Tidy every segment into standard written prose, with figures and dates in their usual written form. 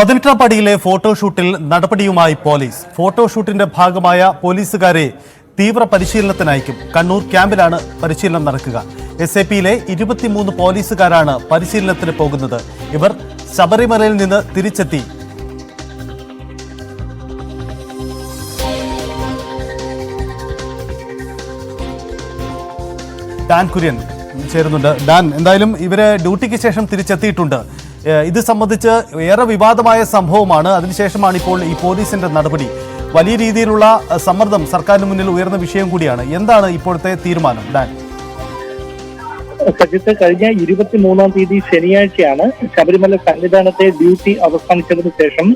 18ാം പടിയിലെ ഫോട്ടോഷൂട്ടിൽ നടപടിയുമായി പോലീസ്. ഫോട്ടോഷൂട്ടിന്റെ ഭാഗമായ പോലീസുകാരെ തീവ്ര പരിശീലനത്തിനയക്കും. കണ്ണൂർ ക്യാമ്പിലാണ് പരിശീലനം നടക്കുക. SAPയിലെ 23 പോലീസുകാരാണ് പരിശീലനത്തിന് പോകുന്നത്. ഇവർ ശബരിമലയിൽ നിന്ന് തിരിച്ചെത്തി ഡാൻ കുര്യൻ ചേരുന്നുണ്ട്. ഡാൻ, എന്തായാലും ഇവര് ഡ്യൂട്ടിക്ക് ശേഷം തിരിച്ചെത്തിയിട്ടുണ്ട്. ഇത് സംബന്ധിച്ച് ഏറെ വിവാദമായ സംഭവമാണ്. അതിനുശേഷമാണ് ഇപ്പോൾ ഈ പോലീസിന്റെ നടപടി. വലിയ രീതിയിലുള്ള സമ്മർദ്ദം സർക്കാരിന് മുന്നിൽ ഉയർന്ന വിഷയം കൂടിയാണ്. എന്താണ് ഇപ്പോഴത്തെ തീരുമാനം, ഡാൻ? സജിത്ത്, കഴിഞ്ഞ 23-ാം തീയതി ശനിയാഴ്ചയാണ് ശബരിമല സന്നിധാനത്തെ ഡ്യൂട്ടി അവസാനിച്ചതിന് ശേഷം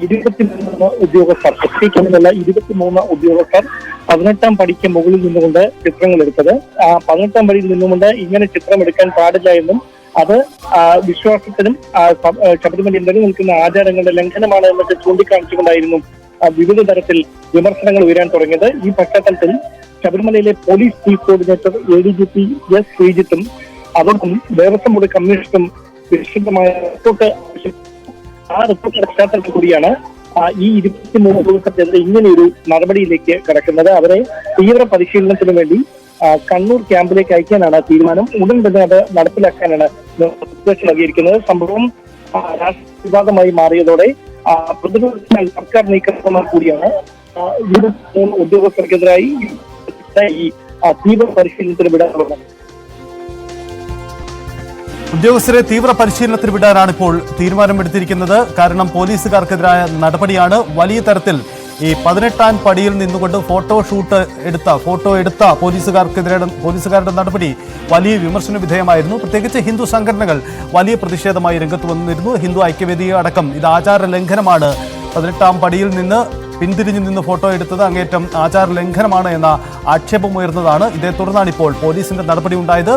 23 ഉദ്യോഗസ്ഥർ, SPക്കുള്ള 23 ഉദ്യോഗസ്ഥർ 18ാം പടിക്ക് മുകളിൽ നിന്നുകൊണ്ട് ചിത്രങ്ങൾ എടുത്തത്. 18ാം പടിയിൽ നിന്നുകൊണ്ട് ഇങ്ങനെ ചിത്രം എടുക്കാൻ പാടില്ല എന്നും അത് വിശ്വാസത്തിനും ശബരിമലയിൽ നിലനിൽക്കുന്ന ആചാരങ്ങളുടെ ലംഘനമാണ് എന്നൊക്കെ ചൂണ്ടിക്കാണിച്ചുകൊണ്ടായിരുന്നു വിവിധ തരത്തിൽ വിമർശനങ്ങൾ ഉയരാൻ തുടങ്ങിയത്. ഈ പശ്ചാത്തലത്തിൽ ശബരിമലയിലെ police chief coordinator ADGP S ശ്രീജിത്തും അവർക്കും ദേവസ്വം ബോർഡ് കമ്മീഷണറും വിശദമായ റിപ്പോർട്ട് പശ്ചാത്തലത്തിൽ കൂടിയാണ് ഈ 23 ഉദ്യോഗസ്ഥർക്കെതിരെ ഇങ്ങനെയൊരു നടപടിയിലേക്ക് കടക്കുന്നത്. അവരെ തീവ്ര പരിശീലനത്തിന് വേണ്ടി കണ്ണൂർ ക്യാമ്പിലേക്ക് അയക്കാനാണ് തീരുമാനം. ഉടൻ തന്നെ അത് നടപ്പിലാക്കാനാണ് നിർദ്ദേശം നൽകിയിരിക്കുന്നത്. സംഭവം രാഷ്ട്രീയ വിവാദമായി മാറിയതോടെ പ്രതിരോധത്തിനായി സർക്കാർ നീക്കങ്ങൾ കൂടിയാണ് 23 ഉദ്യോഗസ്ഥർക്കെതിരായി ഈ തീവ്ര പരിശീലനത്തിന് വിടാനുള്ളത്. ഉദ്യോഗസ്ഥരെ തീവ്ര പരിശീലനത്തിന് വിടാനാണ് ഇപ്പോൾ തീരുമാനമെടുത്തിരിക്കുന്നത്. കാരണം പോലീസുകാർക്കെതിരായ നടപടിയാണ്. വലിയ തരത്തിൽ ഈ 18ാം പടിയിൽ നിന്നുകൊണ്ട് ഫോട്ടോ എടുത്ത പോലീസുകാരുടെ നടപടി വലിയ വിമർശന വിധേയമായിരുന്നു. പ്രത്യേകിച്ച് ഹിന്ദു സംഘടനകൾ വലിയ പ്രതിഷേധമായി രംഗത്ത് വന്നിരുന്നു. ഹിന്ദു ഐക്യവേദി അടക്കം ഇത് ആചാര ലംഘനമാണ്, 18ാം പടിയിൽ നിന്ന് പിന്തിരിഞ്ഞു നിന്ന് ഫോട്ടോ എടുത്തത് അങ്ങേറ്റം ആചാര ലംഘനമാണ് എന്ന ആക്ഷേപമുയർന്നതാണ്. ഇതേ തുടർന്നാണ് ഇപ്പോൾ പോലീസിന്റെ നടപടി ഉണ്ടായത്.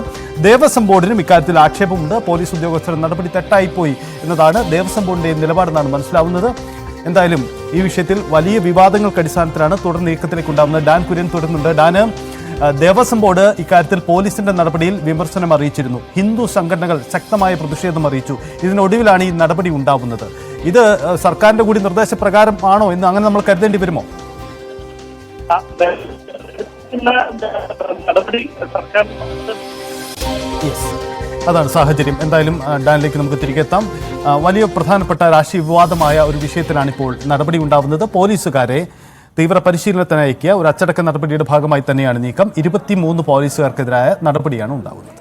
ദേവസ്വം ബോർഡിനും ഇക്കാര്യത്തിൽ ആക്ഷേപമുണ്ട്. പോലീസ് ഉദ്യോഗസ്ഥരുടെ നടപടി തെറ്റായിപ്പോയി എന്നതാണ് ദേവസ്വം ബോർഡിന്റെ നിലപാടെന്നാണ് മനസ്സിലാവുന്നത്. എന്തായാലും ഈ വിഷയത്തിൽ വലിയ വിവാദങ്ങൾക്ക് അടിസ്ഥാനത്തിലാണ് തുടർ നീക്കത്തിലേക്ക് ഉണ്ടാകുന്നത്. ഡാൻ കുര്യൻ തുടരുന്നുണ്ട്. ഡാന്, ദേവസ്വം ബോർഡ് ഇക്കാര്യത്തിൽ പോലീസിന്റെ നടപടിയിൽ വിമർശനം അറിയിച്ചിരുന്നു. ഹിന്ദു സംഘടനകൾ ശക്തമായ പ്രതിഷേധം അറിയിച്ചു. ഇതിനൊടുവിലാണ് ഈ നടപടി ഉണ്ടാവുന്നത്. ഇത് സർക്കാരിന്റെ കൂടി നിർദ്ദേശപ്രകാരം ആണോ എന്ന് അങ്ങനെ നമ്മൾ കരുതേണ്ടി വരുമോ? അതാണ് സാഹചര്യം. എന്തായാലും ഡാനിലേക്ക് നമുക്ക് തിരികെ എത്താം. വലിയ പ്രധാനപ്പെട്ട രാഷ്ട്രീയ വിവാദമായ ഒരു വിഷയത്തിലാണ് ഇപ്പോൾ നടപടി ഉണ്ടാവുന്നത്. പോലീസുകാരെ തീവ്ര പരിശീലനത്തിന് അയക്കുക ഒരു അച്ചടക്ക നടപടിയുടെ ഭാഗമായി തന്നെയാണ് നീക്കം. 23 പോലീസുകാർക്കെതിരായ നടപടിയാണ് ഉണ്ടാവുന്നത്.